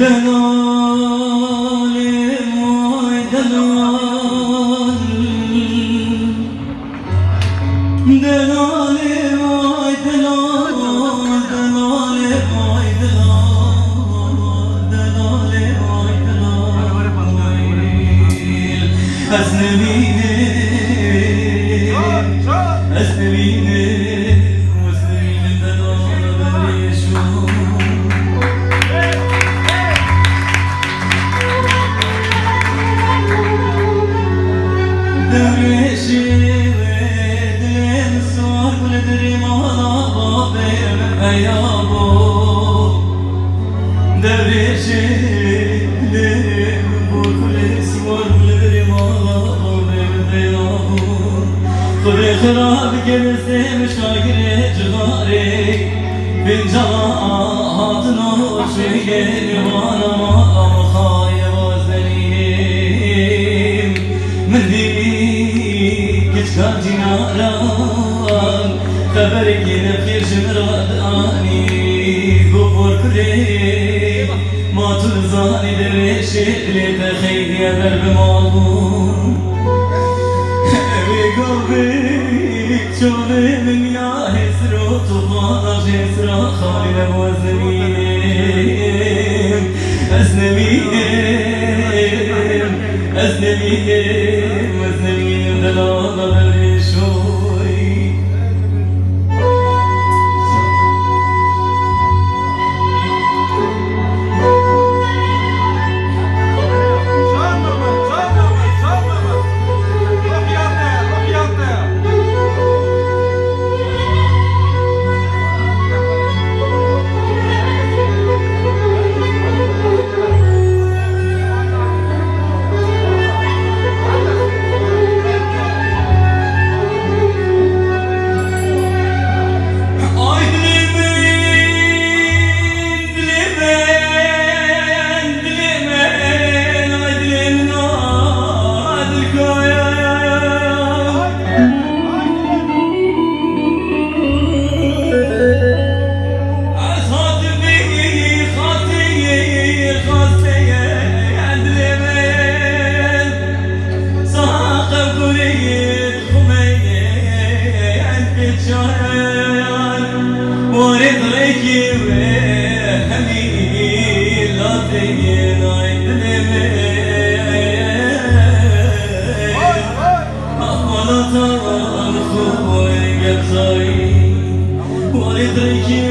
دلال وای دلال دلال وای دلال دلال وای دلال دلال وای دلال از نمینه از نمینه خراب گرزه مشاگره جغاره بنجاعات نوشویه وانا ما خای وزنیم من دیمی کچکار جناران خبرکی نبخیر جمراد آنی گفور کره ما تلزانی درویشه لیت خیلی در بمالون شوفي من يا هسرو طفانا جسرا خالي لوزنين أزنمين أزنمين أزنمين دلالا بالشوي ولدركي